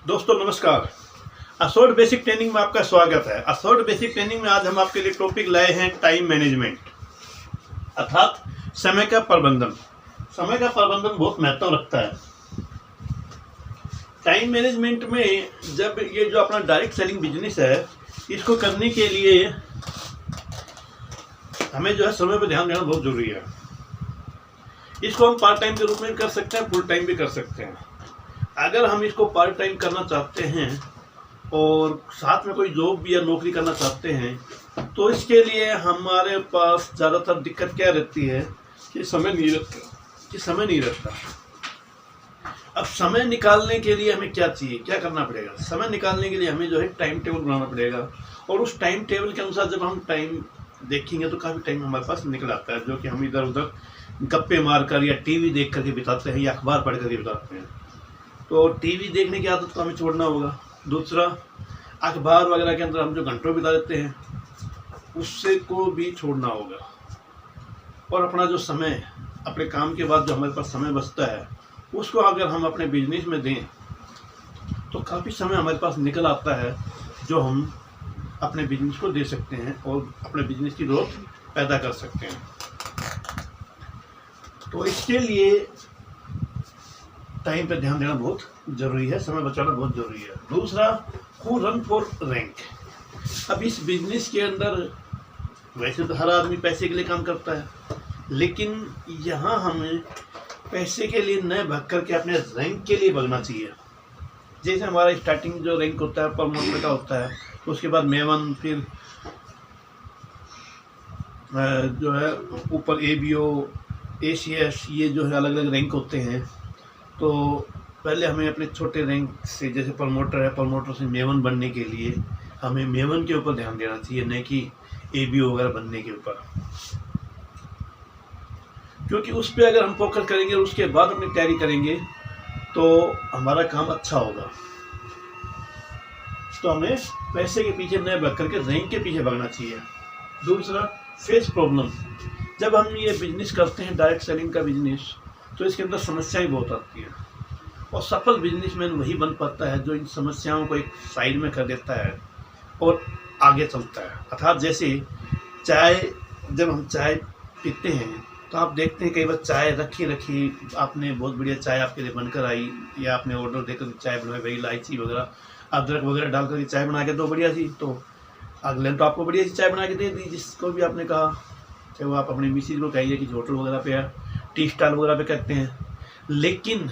दोस्तों नमस्कार। असोर्ड basic training में आपका स्वागत है। असोर्ड बेसिक ट्रेनिंग में आज हम आपके लिए टॉपिक लाए हैं टाइम मैनेजमेंट अर्थात समय का प्रबंधन। समय का प्रबंधन बहुत महत्व रखता है। टाइम मैनेजमेंट में जब ये जो अपना डायरेक्ट सेलिंग बिजनेस है, इसको करने के लिए हमें जो है समय पर ध्यान देना बहुत जरूरी है। इसको हम पार्ट टाइम के रूप में कर सकते हैं, फुल टाइम भी कर सकते हैं। अगर हम इसको पार्ट टाइम करना चाहते हैं और साथ में कोई जॉब या नौकरी करना चाहते हैं तो इसके लिए हमारे पास ज़्यादातर दिक्कत क्या रहती है कि समय नहीं रहता। अब समय निकालने के लिए हमें क्या चाहिए, क्या करना पड़ेगा? समय निकालने के लिए हमें जो है टाइम टेबल बनाना पड़ेगा और उस टाइम टेबल के अनुसार जब हम टाइम देखेंगे तो काफ़ी टाइम हमारे पास निकल आता है, जो कि हम इधर उधर गप्पे मार कर या टीवी देख करके बिताते हैं या अखबार पढ़ करके बिताते हैं। तो टीवी देखने की आदत को हमें छोड़ना होगा। दूसरा, अखबार वगैरह के अंदर हम जो घंटों बिता देते हैं उससे को भी छोड़ना होगा। और अपना जो समय, अपने काम के बाद जो हमारे पास समय बचता है उसको अगर हम अपने बिजनेस में दें तो काफ़ी समय हमारे पास निकल आता है जो हम अपने बिजनेस को दे सकते हैं और अपने बिजनेस की ग्रोथ पैदा कर सकते हैं। तो इसके लिए टाइम पर ध्यान देना बहुत ज़रूरी है, समय बचाना बहुत ज़रूरी है। दूसरा, हु रन फॉर रैंक। अब इस बिजनेस के अंदर वैसे तो हर आदमी पैसे के लिए काम करता है, लेकिन यहाँ हमें पैसे के लिए न भाग करके अपने रैंक के लिए भागना चाहिए। जैसे हमारा स्टार्टिंग जो रैंक होता है प्रमोटर का होता है, तो उसके बाद मेवन, फिर जो है ऊपर ABO, ACS, ये जो है अलग अलग रैंक होते हैं। तो पहले हमें अपने छोटे रैंक से, जैसे प्रमोटर है, प्रमोटर से मेवन बनने के लिए हमें मेवन के ऊपर ध्यान देना चाहिए, न कि ABO वगैरह बनने के ऊपर। क्योंकि उस पर अगर हम फोकस करेंगे और उसके बाद अपनी तैयारी करेंगे तो हमारा काम अच्छा होगा। तो हमें पैसे के पीछे न भाग करके रैंक के पीछे भागना चाहिए। दूसरा, फेस प्रॉब्लम। जब हम ये बिजनेस करते हैं, डायरेक्ट सेलिंग का बिजनेस, तो इसके अंदर समस्याएं बहुत आती हैं और सफल बिजनेसमैन वही बन पाता है जो इन समस्याओं को एक साइड में कर देता है और आगे चलता है। अर्थात जैसे जब हम चाय पीते हैं तो आप देखते हैं कई बार चाय रखी आपने बहुत बढ़िया चाय आपके लिए बनकर आई, या आपने ऑर्डर देकर चाय बनवाई, भाई इलायची वगैरह अदरक वगैरह डाल करके चाय बना के दो बढ़िया सी, तो अगले तो आपको बढ़िया सी चाय बना के दे दी, जिसको भी आपने कहा, चाहे वो आप अपनी मिसेज को कहिए कि होटल वगैरह पे या टी स्टाल वगैरह पे करते हैं। लेकिन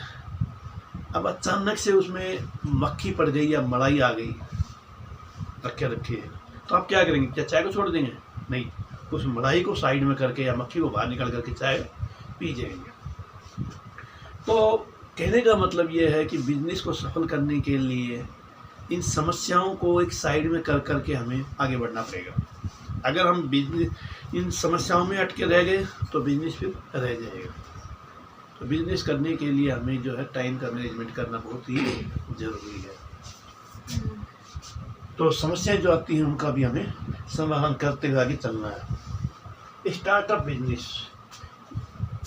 अब अचानक से उसमें मक्खी पड़ गई या मलाई आ गई रखे तो आप क्या करेंगे? क्या चाय को छोड़ देंगे? नहीं, उस मलाई को साइड में करके या मक्खी को बाहर निकाल करके चाय पी जाएंगे। तो कहने का मतलब ये है कि बिजनेस को सफल करने के लिए इन समस्याओं को एक साइड में कर करके हमें आगे बढ़ना पड़ेगा। अगर हम बिजनेस इन समस्याओं में अटके रह गए तो बिजनेस फिर रह जाएगा। तो बिजनेस करने के लिए हमें जो है टाइम का मैनेजमेंट करना बहुत ही ज़रूरी है। तो समस्याएं जो आती हैं उनका भी हमें समाधान करते हुए आगे चलना है। Startup business.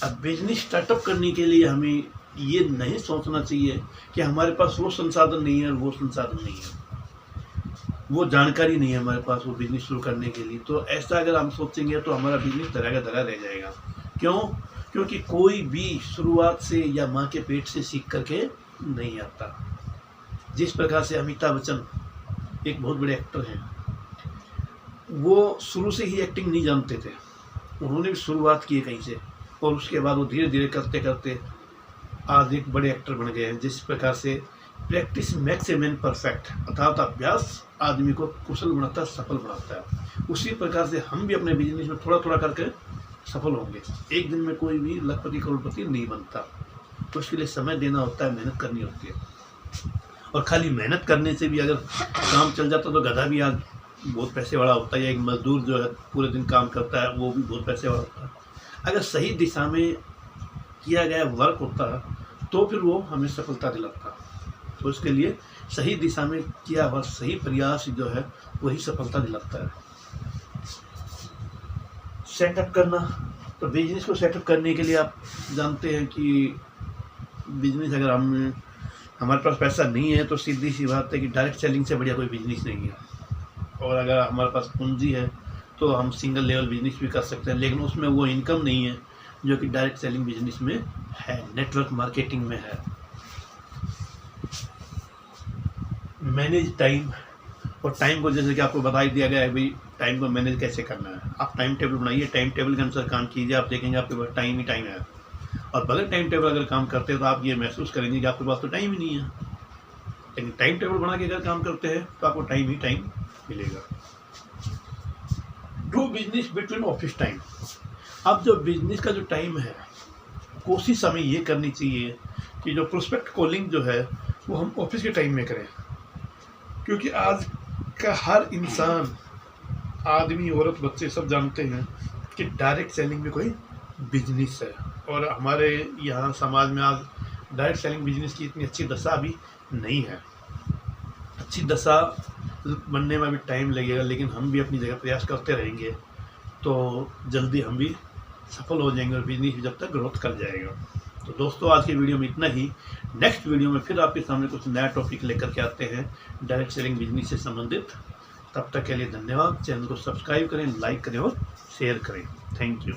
अब बिजनेस स्टार्टअप करने के लिए हमें ये नहीं सोचना चाहिए कि हमारे पास वो संसाधन नहीं है और वो संसाधन नहीं है, वो जानकारी नहीं है हमारे पास वो बिजनेस शुरू करने के लिए। तो ऐसा अगर हम सोचेंगे तो हमारा बिजनेस धरा का धरा रह जाएगा। क्यों? क्योंकि कोई भी शुरुआत से या माँ के पेट से सीख करके नहीं आता। जिस प्रकार से अमिताभ बच्चन एक बहुत बड़े एक्टर हैं, वो शुरू से ही एक्टिंग नहीं जानते थे, उन्होंने भी शुरुआत की है कहीं से और उसके बाद वो धीरे धीरे करते करते आज एक बड़े एक्टर बन गए हैं। जिस प्रकार से practice makes a man perfect, अर्थात अभ्यास आदमी को कुशल बनाता है, सफल बनाता है। उसी प्रकार से हम भी अपने बिजनेस में थोड़ा थोड़ा करके सफल होंगे। एक दिन में कोई भी लखपति करोड़पति नहीं बनता, तो उसके लिए समय देना होता है, मेहनत करनी होती है। और खाली मेहनत करने से भी अगर काम चल जाता तो गधा भी आज बहुत पैसे वाला होता है, या एक मजदूर जो है पूरे दिन काम करता है वो भी बहुत पैसे वाला होता है। अगर सही दिशा में किया गया वर्क होता तो फिर वो हमें सफलता दिलाता। तो इसके लिए सही दिशा में किया हुआ सही प्रयास जो है वही सफलता दिलाता है। सेटअप करना। तो बिजनेस को सेटअप करने के लिए आप जानते हैं कि बिजनेस अगर हम हमारे पास पैसा नहीं है तो सीधी सी बात है कि डायरेक्ट सेलिंग से बढ़िया कोई बिजनेस नहीं है। और अगर हमारे पास पूंजी है तो हम सिंगल लेवल बिजनेस भी कर सकते हैं, लेकिन उसमें वो इनकम नहीं है जो कि डायरेक्ट सेलिंग बिजनेस में है, नेटवर्क मार्केटिंग में है। मैनेज टाइम, और टाइम को जैसे कि आपको बता ही दिया गया है भाई टाइम को मैनेज कैसे करना है। आप टाइम टेबल बनाइए, टाइम टेबल के अनुसार काम कीजिए, आप देखेंगे आपके पास टाइम ही टाइम है। और बगैर टाइम टेबल अगर काम करते हैं तो आप ये महसूस करेंगे कि आपके पास तो टाइम ही नहीं है। लेकिन टाइम टेबल बना के अगर काम करते हैं तो आपको टाइम ही टाइम मिलेगा। Do business between office time. अब जो बिजनेस का जो टाइम है, कोशिश हमें ये करनी चाहिए कि जो प्रोस्पेक्ट कॉलिंग जो है वो हम ऑफिस के टाइम में करें, क्योंकि आज का हर इंसान, आदमी औरत बच्चे सब जानते हैं कि डायरेक्ट सेलिंग में कोई बिजनेस है। और हमारे यहाँ समाज में आज डायरेक्ट सेलिंग बिजनेस की इतनी अच्छी दशा अभी नहीं है। अच्छी दशा बनने में भी टाइम लगेगा, लेकिन हम भी अपनी जगह प्रयास करते रहेंगे तो जल्दी हम भी सफल हो जाएंगे और बिजनेस भी जब तक ग्रोथ कर जाएगा। तो दोस्तों आज की वीडियो में इतना ही। नेक्स्ट वीडियो में फिर आपके सामने कुछ नया टॉपिक लेकर के आते हैं डायरेक्ट सेलिंग बिजनेस से संबंधित। तब तक के लिए धन्यवाद। चैनल को सब्सक्राइब करें, लाइक करें और शेयर करें। Thank you.